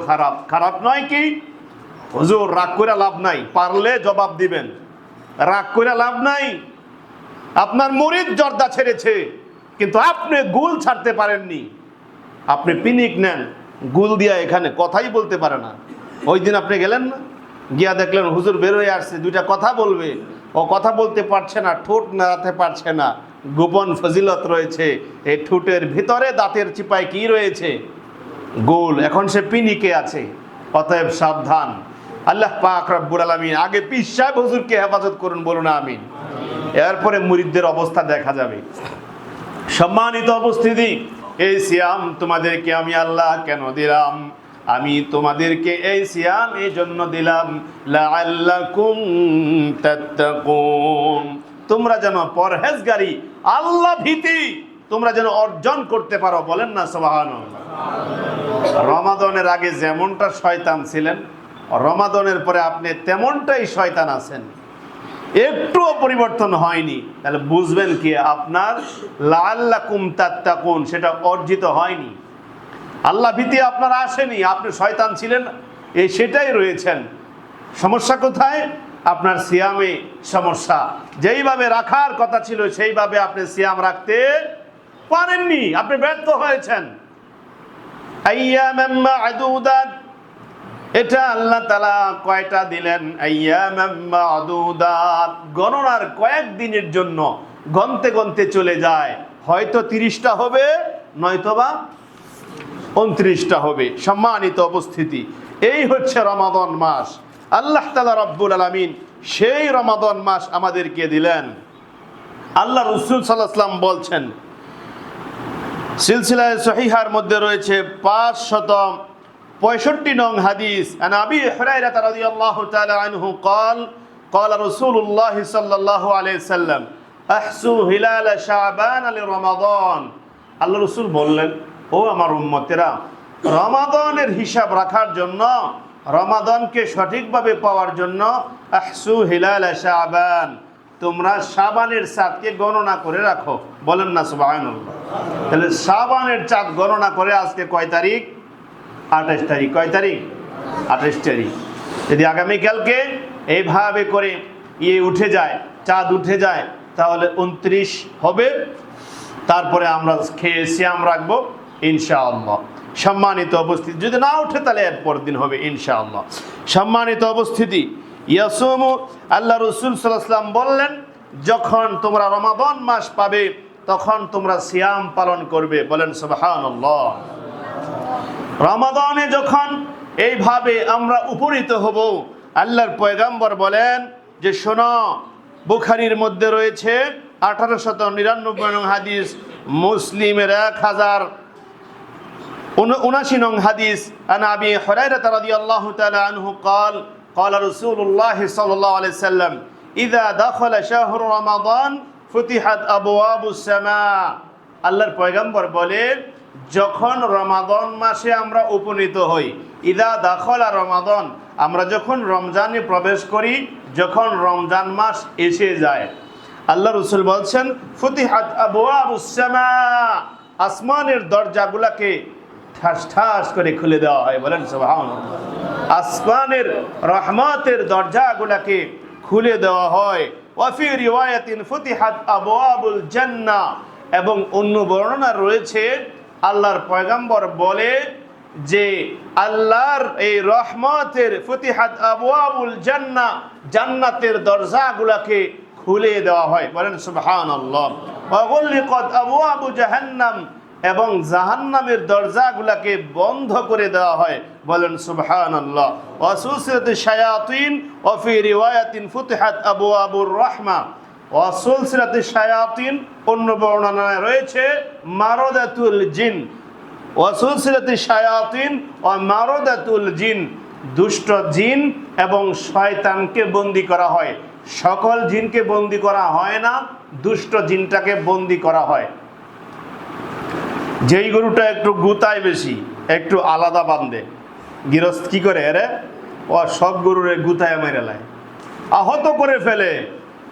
খারাপ নয় কি? হুজুর রাগ করে লাভ নাই, পারলে জবাব দিবেন। রাগ করে লাভ নাই। আপনার মুরিদ জর্দা ছেড়েছে, কিন্তু আপনি গুল ছাড়তে পারেননি। আপনি পিনিক নেন, গুল দিয়া এখানে কথাই বলতে পারে না। ওই দিন আপনি গেলেন না, গিয়া দেখলেন হুজুর বের হয়ে আসছে, দুইটা কথা বলবে, ও কথা বলতে পারছে না, ঠোঁট নাড়াতে পারছে না। গোপন ফজিলত রয়েছে এই ঠোঁটের ভিতরে, দাঁতের চিপায় কি রয়েছে? গোল। এখন সে পিনিকে আছে। অতএব সাবধান। আল্লাহ পাক রব্বুল আলামিন আগে পীর সাহেব হুজুরকে হেফাজত করুন, বলুন আমিন। এরপরে মুরিদদের অবস্থা দেখা যাবে। সম্মানিত উপস্থিতি, এই সিয়াম তোমাদেরকে আমি আল্লাহ কেন দিলাম? আমি তোমাদেরকে এই সিয়াম এই জন্য দিলাম, লাআল্লাকুম তাত্তাকুন, তোমরা যেন পরহেজগারি, আল্লাহ ভীতি তোমরা যেন অর্জন করতে পারো। বলেন না সুবহানাল্লাহ। রমাদানের আগে যেমনটা শয়তান ছিলেন, রমাদানের পরে আপনি তেমনটাই শয়তান আছেন, একটুও পরিবর্তন হয়নি। তাহলে বুঝবেন কি আপনার লাআল্লাকুম তাত্তাকুন সেটা অর্জিত হয়নি। আল্লাহ ভীতি আপনার আসেনি, আপনি শয়তান ছিলেন, সেটাই রয়েছেন। সমস্যা কোথায়? আপনার সিয়ামে সমস্যা। যেইভাবে রাখার কথা ছিল সেইভাবে আপনি সিয়াম রাখতে পারেননি, আপনি ব্যর্থ হয়েছেন। আইয়ামান মা'দুদাত, এটা আল্লাহ তাআলা কয়টা দিলেন? আইয়ামান মা'দুদাত, গণনার কয়েকদিনের জন্য, গনতে গনতে চলে যায়। হয়তো 30টা হবে, নয়তোবা 29টা হবে। সম্মানিত উপস্থিতি, এই হচ্ছে রমাদান মাস। আল্লাহ তাআলা রব্বুল আলামিন সেই রমাদান মাস আমাদেরকে দিলেন। আল্লাহ রাসূল সাল্লাল্লাহু আলাইহি ওয়াসাল্লাম বলছেন, সিলসিলায়ে সহিহার মধ্যে রয়েছে 565 নং হাদিস, আন আবি হুরায়রা রাদিয়াল্লাহু তাআলা আনহু قال قال رسول الله صلى الله عليه وسلم احسوا هلال شعبان لرمضان। আল্লাহ রাসূল বললেন, ও আমার উম্মতেরা, রমাদানের হিসাব রাখার জন্য, রমাদানকে সঠিকভাবে পাওয়ার জন্য, আহসু হিলাল শাবান, তোমরা শাবানের চাঁদকে গণনা করে রাখো। বলেন না সুবহানাল্লাহ। তাহলে শাবানের চাঁদ গণনা করে আজকে কয় তারিখ? 28 তারিখ। কয় তারিখ? 28 তারিখ। যদি আগামীকালকে এইভাবে করে উঠে যায়, চাঁদ উঠে যায়, তাহলে 29 হবে। তারপরে আমরা খেয়ে সিয়াম রাখবো ইনশাআল্লাহ। সম্মানিত উপস্থিতি, যদি না উঠে তাহলে এর পরের দিন হবে ইনশাআল্লাহ। সম্মানিত উপস্থিতি, ইয়াসুমু, আল্লাহ রাসূল সাল্লাল্লাহু আলাইহি ওয়াসাল্লাম বললেন, যখন তোমরা রমাদান মাস পাবে তখন তোমরা সিয়াম পালন করবে। বলেন সুবহানাল্লাহ। রমাদানে যখন এইভাবে আমরা উপনীত হব। আল্লাহর পয়গাম্বর বলেন যে শোনো, বুখারীর মধ্যে রয়েছে 1899 নং হাদিস, মুসলিমের 1079 নং হাদিস, আন আবি হুরায়রা রাদিয়াল্লাহু তাআলা আনহু قال قال رسول الله صلى الله عليه وسلم اذا دخل شهر رمضان فتحت ابواب السماء। আল্লাহর পয়গম্বর বলে, যখন রমাদান মাসে আমরা উপনীত হই, ইদা দাখলা রমাদান, আমরা যখন রমজানে প্রবেশ করি, যখন রমজান মাস এসে যায়, আল্লাহ রাসূল বলছেন ফুতিহাত আবওয়াবুস সামা, আসমানের দরজাগুলোকে ঠাস ঠাস করে খুলে দেওয়া হয়। বলেন সুবহানাল্লাহ। আসমানের রহমতের দরজাগুলোকে খুলে দেওয়া হয়। ওয়া ফি রিওয়ায়াতিন ফুতিহাত আবওয়াবুল জান্নাহ, এবং অন্য বর্ণনা রয়েছে আল্লাহর পয়গম্বর বলে যে আল্লাহর এই রহমতের ফুতিহাত আবওয়াবুল জান্নাহ, জান্নাতের দরজাগুলোকে খুলে দেওয়া হয়। বলেন সুবহানাল্লাহ। ওয়া গুলিকাত আবওয়াবু জাহান্নাম, এবং জাহান্নামের দরজাগুলোকে বন্ধ করে দেওয়া হয়। বলেন সুবহানাল্লাহ। ওয়া সুলসিলাতুশ শায়াতিন ওয়া ফি রিওয়ায়াতিন ফুতিহাত আবওয়াবুর রাহমা, ওয়া সুলসিলাতুশ শায়াতিন, অন্য বর্ণনায় রয়েছে মারাদাতুল জিন, ওয়া সুলসিলাতুশ শায়াতিন ওয়া মারাদাতুল জিন, দুষ্ট জিন এবং শয়তানকে বন্দী করা হয়। সকল জিনকে বন্দী করা হয় না, দুষ্ট জিনটাকে বন্দী করা হয়। যেই গরুটা একটু গুতায় বেশি, একটু আলাদা বান্ধে, গৃহস্থ কি করে, আরে ও সব গরুরে গুতায় মেরে লায়, আহত করে ফেলে,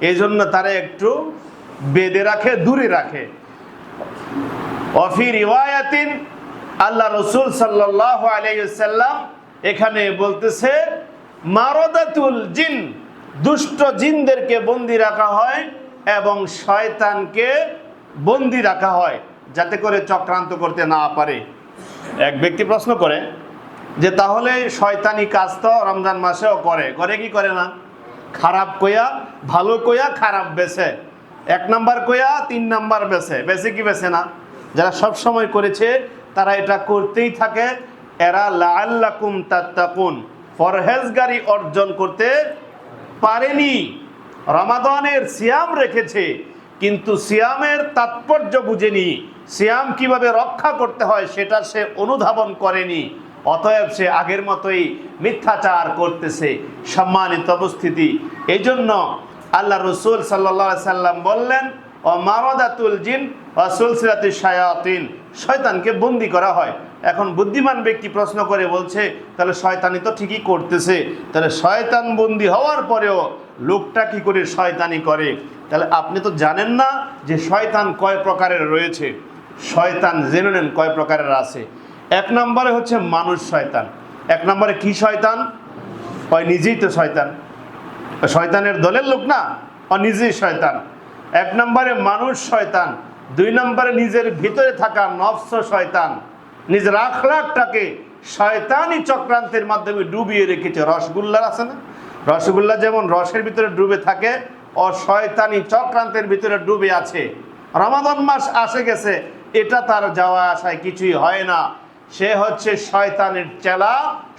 এই জন্য তারা একটু বেঁধে রাখে, দূরে রাখে। ওয়াফি রিওয়ায়াতিন, আল্লাহ রাসূল সাল্লাল্লাহু আলাইহি ওয়াসাল্লাম এখানে বলতেছে মারাদাতুল জিন, দুষ্ট জিনদেরকে বন্দী রাখা হয় এবং শয়তানকে বন্দী রাখা হয়, যাতে করে চক্রান্ত করতে না পারে। এক ব্যক্তি প্রশ্ন করে যে তাহলে শয়তানি কাজ তো রমজান মাসেও করে, করে কি করে না? খারাপ কইয়া ভালো কইয়া খারাপ বেছে, 1 নাম্বার কইয়া 3 নাম্বার বেছে, বেছে কি বেছে না? যারা সব সময় করেছে তারা এটা করতেই থাকে। এরা লাআল্লাকুম তাত্তাকুন, পরহেজগারি অর্জন করতে পারেনি। রমাদানের সিয়াম রেখেছে, কিন্তু সিয়ামের তাৎপর্য বুঝেনি, সিয়াম কিভাবে রক্ষা করতে হয় সেটা সে অনুধাবন করেনি। অতএব সে আগের মতোই মিথ্যাচার করতেছে। সম্মানিত উপস্থিতি, এই জন্য আল্লাহ রাসূল সাল্লাল্লাহু আলাইহি সাল্লাম বললেন ও মারাদাতুল জিন ওয়া সুলসিলাতুশ শায়াতিন, শয়তানকে বন্দী করা হয়। এখন বুদ্ধিমান ব্যক্তি প্রশ্ন করে বলছে তাহলে শয়তানি তো ঠিকই করতেছে, তাহলে শয়তান বন্দী হওয়ার পরেও লোকটা কি করে শয়তানি করে? তাহলে আপনি তো জানেন না যে শয়তান কয় প্রকারের রয়েছে। শয়তান জেনে নেন কয় প্রকারের আছে। 1 নম্বরে হচ্ছে মানুষ শয়তান। 1 নম্বরে কি শয়তান? ওই নিজেই তো শয়তান, শয়তানের দলের লোক না, ও নিজেই শয়তান। 1 নম্বরে মানুষ শয়তান। 2 নম্বরে নিজের ভিতরে থাকা নফস শয়তান, নিজের আখলাকটাকে শয়তানি চক্রান্তের মাধ্যমে ডুবিয়ে রেখেছে। রসগোল্লা আছে না, রসগোল্লা যেমন রসের ভিতরে ডুবে থাকে, ও শয়তানি চক্রান্তের ভিতরে ডুবে আছে। রমাদান মাস আসে গেছে, এটা তার যাওয়া আসায় কিছুই হয় না। সে হচ্ছে শয়তানের চেলা,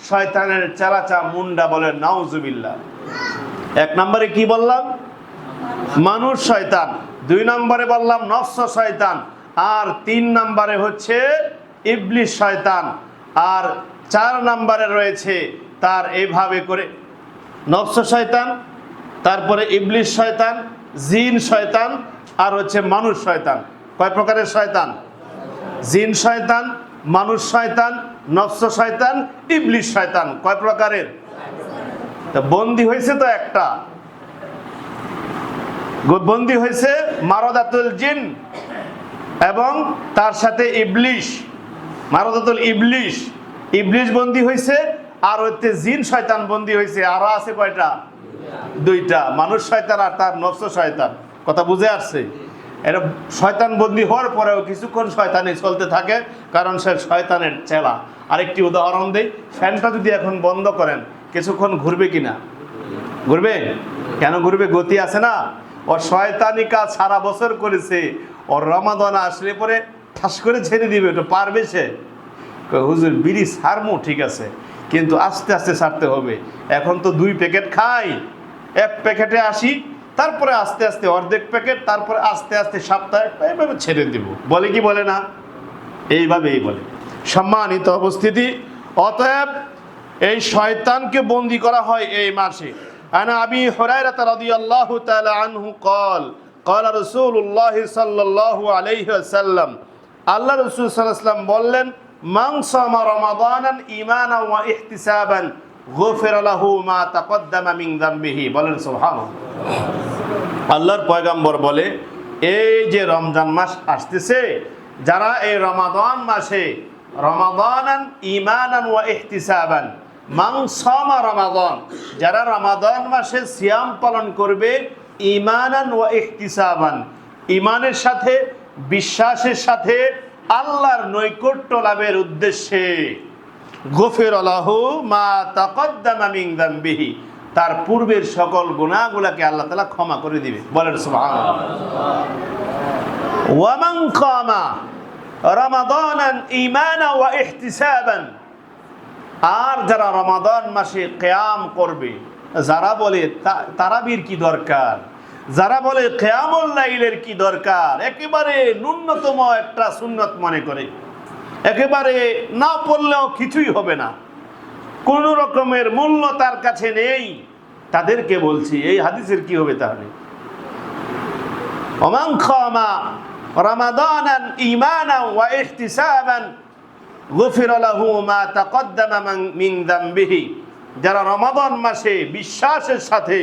শয়তানের চেলাচা মুন্ডা, বলে নাউজুবিল্লাহ। 1 নম্বরে কি বললাম? মানুষ শয়তান। 2 নম্বরে বললাম নফস শয়তান। আর 3 নম্বরে হচ্ছে ইবলিস শয়তান। আর 4 নম্বরে রয়েছে তার এইভাবে করে নফস শয়তান, তারপরে ইবলিস শয়তান, জিন শয়তান, আর হচ্ছে মানুষ শয়তান। কয় প্রকারের শয়তান? জিন শয়তান, মানুষ শয়তান, নফস শয়তান, ইবলিস শয়তান। কয় প্রকারের? তো বন্দী হয়েছে তো একটা, বন্দী হয়েছে মারাদাতুল জিন এবং তার সাথে ইবলিস, মারাদাতুল ইবলিস, ইবলিস বন্দী হয়েছে, আর হচ্ছে জিন শয়তান বন্দী হয়েছে। আরো আছে কয়টা? 2টা, মানুষ শয়তান আর তার নফস শয়তান। কথা বুঝে আসছে? এটা শয়তান বন্দী হওয়ার পরেও কিছুক্ষণ শয়তানি চলতে থাকে, কারণ সে শয়তানের চেলা। আরেকটি উদাহরণ দেই, ফ্যানটা যদি এখন বন্ধ করেন কিছুক্ষণ ঘুরবে কিনা? ঘুরবে। কেন ঘুরবে? গতি আছে না। ও শয়তানি কাজ সারা বছর করেছে, ওর রমাদান আসলে পরে ঠাস করে ছেড়ে দিবে, তো পারবে সে? হুজুর বিড়ি ছাড়মু ঠিক আছে, কিন্তু আস্তে আস্তে ছাড়তে হবে। এখন তো 2 প্যাকেট খাই, 1 প্যাকেটে আসি, তারপরে আস্তে আস্তে অর্ধেক প্যাকেট, তারপরে আস্তে আস্তে সপ্তাহে এইভাবে ছেড়ে দিব। বলে কি বলে না? এইভাবেই বলে। সম্মানিত উপস্থিতি, অতএব এই শয়তানকে বন্দী করা হয় এই মাসে। আনা আবি হুরায়রা রাদিয়াল্লাহু তাআলা আনহু قال قال رسول الله صلى الله عليه وسلم, আল্লাহ রাসূল সাল্লাল্লাহু আলাইহি ওয়াসাল্লাম বললেন, মান সামা রমাদানান ঈমানান ওয়া ইহতিসাবান গুফিরা লাহু মা তাকদ্দামা মিন যামবিহি। বলেন সুবহানাল্লাহ। আল্লাহর পয়গম্বর বলে, এই যে রমজান মাস আসতেছে, যারা এই রমাদান মাসে রমাদানান ঈমানান ওয়া ইহতিসাবান, মান সামা রমাদান, যারা রমাদান মাসে সিয়াম পালন করবে, ঈমানান ওয়া ইহতিসাবান, ঈমানের সাথে বিশ্বাসের সাথে আল্লাহর নৈকট্য লাভের উদ্দেশ্যে, গুফিরা লাহু মা তাকদ্দামা মিন যামবিহি, তার পূর্বের সকল গুনাহগুলোকে আল্লাহ তাআলা ক্ষমা করে দিবে। বলেন সুবহানাল্লাহ। ওয়া মান কামা রমাদানান ঈমানান ওয়া ইহতিসাবান, আর যারা রমাদান মাসে কিয়াম করবে, যারা বলে তারাবির কি দরকার, যারা বলে কিয়ামুল লাইলের কি দরকার, একেবারে ন্যূনতম একটা সুন্নত মনে করে, একেবারে না পড়লেও কিছুই হবে না, কোন রকমের মূল্য তার কাছে নেই, তাদেরকে বলছি এই হাদিসের কি হবে তাহলে? ওমান খামা রমাদানান ঈমানান ওয়া ইহতিসাবান গুফিরা লাহু মা তাকদ্দামা মিন যামবিহি, যারা রমাদান মাসে বিশ্বাসের সাথে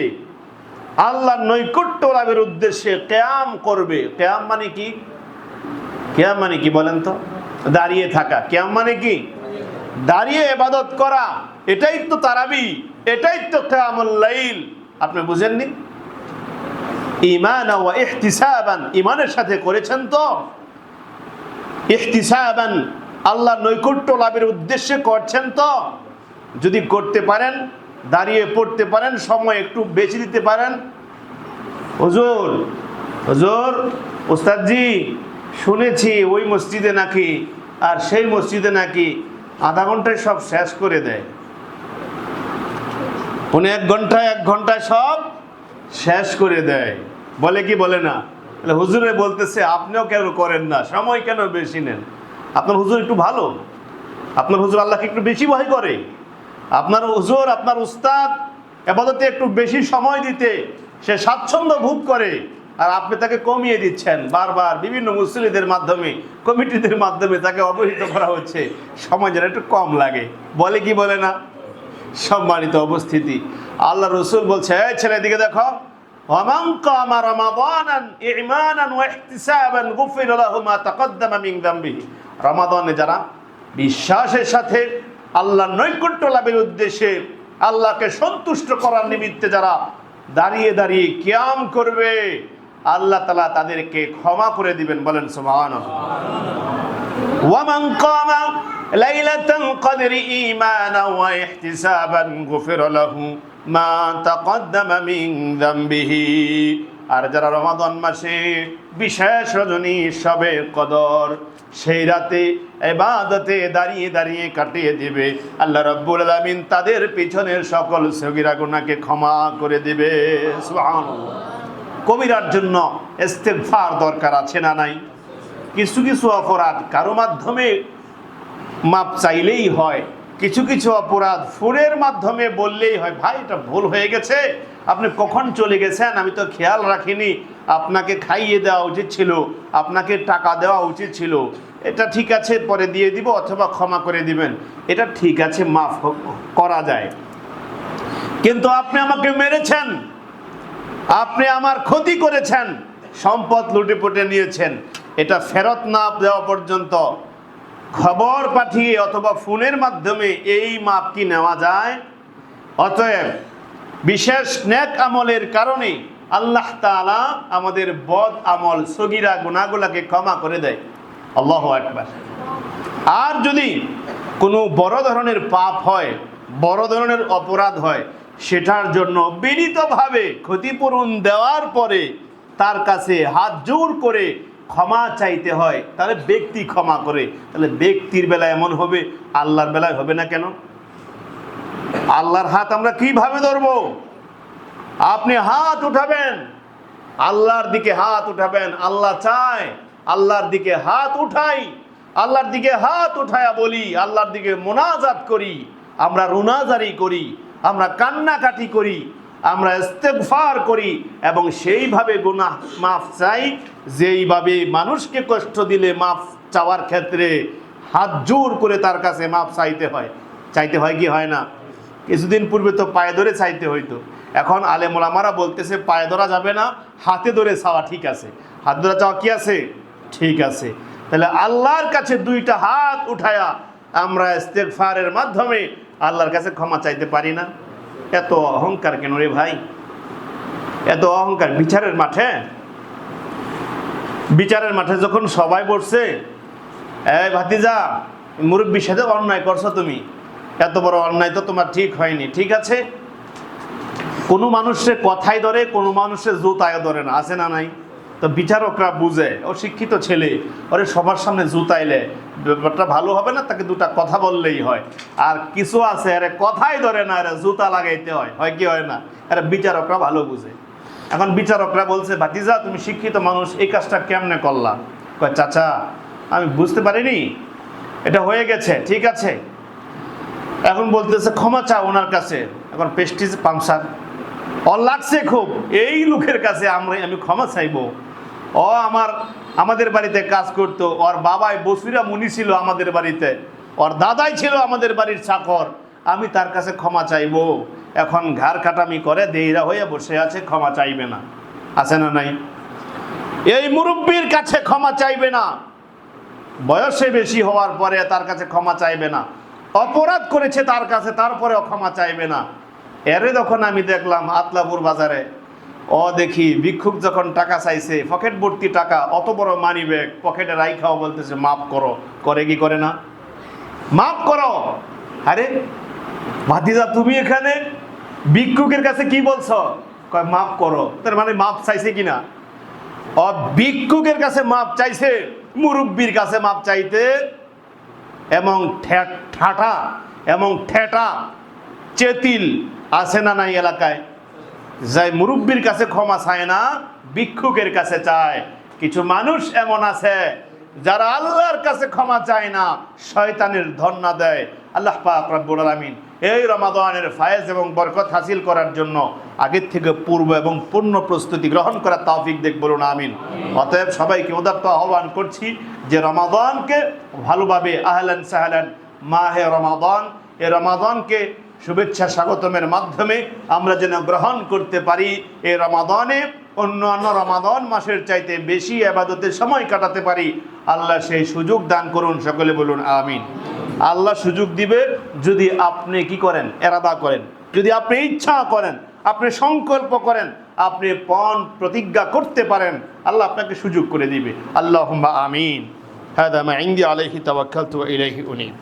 আল্লাহর নৈকট্য লাভের উদ্দেশ্যে কিয়াম করবে। কিয়াম মানে কি? কিয়াম মানে কি বলেন তো? দাঁড়িয়ে থাকা। কিয়াম মানে কি? দাঁড়িয়ে ইবাদত করা। এটাই তো তারাবি, এটাই তো কিয়ামুল লাইল। আপনি বুঝেননি? ঈমানান ওয়া ইহতিসাবান, ঈমানের সাথে করেছেন তো? ইহতিসাবান, আল্লাহর নৈকট্য লাভের উদ্দেশ্যে করছেন তো? যদি করতে পারেন, দাঁড়িয়ে পড়তে পারেন, সময় একটু বেশি দিতে পারেন। হুজুর, হুজুর, ওস্তাদজি, শুনেছি ওই মসজিদে নাকি আর সেই মসজিদে নাকি আধা ঘন্টায় সব শেষ করে দেয়, উনি 1 ঘন্টায় সব শেষ করে দেয়। বলে কি বলে না? হুজুরে বলতেছে আপনিও কেন করেন না, সময় কেন বেশি নেন? আপনার হুজুর একটু ভালো, আপনার হুজুর আল্লাহকে একটু বেশি ভয় করে, আপনার হুজুর, আপনার উস্তাদ ইবাদতে একটু বেশি সময় দিতে সে স্বাচ্ছন্দ্য ভোগ করে, আর আপনি তাকে কমিয়ে দিচ্ছেন। বারবার বিভিন্ন মুসল্লিদের মাধ্যমে, কমিটিদের মাধ্যমে তাকে অবহিত করা হচ্ছে সময় যেন একটু কম লাগে। বলে কি বলে না? সম্মানিত উপস্থিতি, আল্লাহ রাসূল বলছে, এই ছেলে দিকে দেখো, ওয়ামান কামা রমাদানান ঈমানান ওয়া ইহতিসাবান গুফিরা লাহু মা তাকদ্দামা মিন যামবিহি, রমাদানে যারা বিশ্বাসের সাথে আল্লাহর নৈকট্য লাভের উদ্দেশ্যে, আল্লাহকে সন্তুষ্ট করার নিমিত্তে যারা দাঁড়িয়ে দাঁড়িয়ে কিয়াম করবে, আল্লাহ তাআলা তাদেরকে ক্ষমা করে দিবেন। বলেন সুবহানাল্লাহ। ওয়া মান কামা লাইলাতাল কদরি ঈমানান ওয়া ইহতিসাবান গুফিরা লাহু মা তাকদ্দামা মিন যামবিহি, আর যারা রমাদান মাসে বিশেষ রজনী শবে কদর, সেই রাতে ইবাদতে দাঁড়িয়ে দাঁড়িয়ে কাটিয়ে দিবে, আল্লাহ রাব্বুল আলামিন তাদের পিছনের সকল সগীরা গুনাহকে ক্ষমা করে দিবে। সুবহানাল্লাহ। কবিরার জন্য ইস্তেগফার দরকার আছে না নাই? কিছু কিছু অপরাধ কারো মাধ্যমে মাপ চাইলেই হয়, কিছু কিছু অপরাধ ফোনের মাধ্যমে বললেই হয়, ভাই এটা ভুল হয়ে গেছে, আপনি কখন চলে গেছেন আমি তো খেয়াল রাখিনি, আপনাকে খাইয়ে দেওয়া উচিত ছিল, আপনাকে টাকা দেওয়া উচিত ছিল, এটা ঠিক আছে পরে দিয়ে দিব অথবা ক্ষমা করে দিবেন, এটা ঠিক আছে, মাফ করা যায়। কিন্তু আপনি আমাকে মেরেছেন, আপনি আমার ক্ষতি করেছেন, সম্পদ লুটেপুটে নিয়েছেন, এটা ফেরত না দেওয়া পর্যন্ত খবর পাঠিয়ে অথবা ফোনের মাধ্যমে এই মাপ কি নেওয়া যায়? অতএব বিশেষ নেক আমলের কারণে আল্লাহ তাআলা আমাদের বদ আমল সগীরা গুনাহগুলোকে ক্ষমা করে দেয়। আল্লাহু আকবার। আর যদি কোনো বড় ধরনের পাপ হয়, বড় ধরনের অপরাধ হয়, সেটার জন্য বিনীতভাবে ক্ষতিপূরণ দেওয়ার পরে তার কাছে হাত জোড় করে ক্ষমা চাইতে হয়, তাহলে ব্যক্তি ক্ষমা করে, তাহলে ব্যক্তির বেলায় এমন হবে, আল্লাহর বেলায় হবে না কেন? আল্লাহর হাত আমরা কিভাবে ধরবো? আপনি হাত উঠাবেন, আল্লাহর দিকে হাত উঠাবেন। আল্লাহ চায় আল্লাহর দিকে হাত উঠাই, আল্লাহর দিকে হাত উঠায়া বলি, আল্লাহর দিকে মোনাজাত করি, আমরা রুনাজারি করি, আমরা কান্নাকাটি করি, আমরা ইস্তেগফার করি এবং সেইভাবে গুনাহ মাফ চাই যেইভাবে মানুষকে কষ্ট দিলে মাফ চাওয়ার ক্ষেত্রে হাত জোর করে তার কাছে মাফ চাইতে হয়। চাইতে হয় কি হয় না? কিছুদিন পূর্বে তো পায়ে ধরে চাইতে হইতো, এখন আলেম ওলামারা বলতেছে পায়ে ধরা যাবে না, হাতে ধরে চাওয়া ঠিক আছে। হাত ধরে চাওয়া কি আছে? ঠিক আছে। তাহলে আল্লাহর কাছে দুইটা হাত উঠায়া আমরা ইস্তেগফারের মাধ্যমে আল্লাহর কাছে ক্ষমা চাইতে পারি না? এত অহংকার কেন রে ভাই? এত অহংকার। বিচারের মাঠে যখন সবাই বসছে, এই ভাতিজা, মুরব্বির সাথে অন্যায় করছো তুমি, এত বড় অন্যায় তো তোমার ঠিক হয়নি। ঠিক আছে, কোনো মানুষের কথাই ধরে, কোনো মানুষের জুতায় ধরে না, আছে না নাই? তো বিচারকরা বুঝে, ও শিক্ষিত ছেলে, ওরে সবার সামনে জুতাইলে ব্যাপারটা ভালো হবে না, তাকে দুটা কথা বললেই হয়। আর কিছু আছে আরে কথাই ধরে না, আরে জুতা লাগাইতে হয়, হয় কি হয় না? আরে বিচারকরা ভালো বুঝে। এখন বিচারকরা বলছে, ভাতিজা তুমি শিক্ষিত মানুষ, এই কাজটা কেমনে করলা? কয়, চাচা আমি বুঝতে পারিনি, এটা হয়ে গেছে, ঠিক আছে। এখন বলতেছে ক্ষমা চাও ওনার কাছে। এখন পেস্টিজ পাংচার ওর লাগছে খুব, এই লোকের কাছে আমি ক্ষমা চাইবো? ও আমাদের বাড়িতে কাজ করতো, ওর বাবাই বসিরা মুনি ছিল আমাদের বাড়িতে, ওর দাদাই ছিল আমাদের বাড়ির চাকর, আমি তার কাছে ক্ষমা চাইবো? এখন ঘাড় কাটামি করে দেইরা হয়ে বসে আছে, ক্ষমা চাইবে না, আছে না নাই? এই মুরব্বির কাছে ক্ষমা চাইবে না, বয়সে বেশি হওয়ার পরে তার কাছে ক্ষমা চাইবে না, অপরাধ করেছে তার কাছে তারপরেও ক্ষমা চাইবে না। এরে যখন আমি দেখলাম আতলাপুর বাজারে, দেখি ভিক্ষুক যখন টাকা চাইছে, পকেট ভর্তি টাকা, অত বড় মানি ব্যাগ পকেটে রাইখাও বলতেছে মাফ করো। করে কি করে না? মাফ করো। আরে ভাতিজা তুমি এখানে ভিক্ষুকের কাছে কি বলছো? কয় মাফ করো। তার মানে মাফ চাইছে কিনা? ভিক্ষুকের কাছে মাফ চাইছে, মুরব্বির কাছে মাফ চাইতে এবং ঠাটা এবং ঠেটা চেতিল আছে না নাই এলাকায়? যাই মুরব্বির কাছে ক্ষমা চায় না, ভিক্ষুকের কাছে চায়। কিছু মানুষ এমন আছে যারা আল্লাহর কাছে ক্ষমা চায় না, শয়তানের ধন্না দেয়। আল্লাহ পাক রব্বুল আলামিন এই রমাদানের ফায়েজ এবং বরকত হাসিল করার জন্য আগের থেকে পূর্ব এবং পূর্ণ প্রস্তুতি গ্রহণ করার তৌফিক দেখ, বলুন আমিন। অতএব সবাইকে উদাত্ত আহ্বান করছি যে রমাদানকে ভালোভাবে আহলান সাহলান মাহে রমাদান, এই রমাদানকে শুভেচ্ছা স্বাগতমের মাধ্যমে আমরা যেন গ্রহণ করতে পারি। এই রমাদানে অন্যান্য রমাদান মাসের চাইতে বেশি ইবাদতের সময় কাটাতে পারি। আল্লাহ সেই সুযোগ দান করুন, সকলে বলুন আমিন। আল্লাহ সুযোগ দিবে যদি আপনি কি করেন? এরাদা করেন, যদি আপনি ইচ্ছা করেন, আপনি সংকল্প করেন, আপনি প্রতিজ্ঞা করতে পারেন, আল্লাহ আপনাকে সুযোগ করে দিবে। আল্লাহুম্মা আমিন। হাদা মা ইনদি আলাইহি তাওয়াক্কালতু ওয়া ইলাইহি উনীব।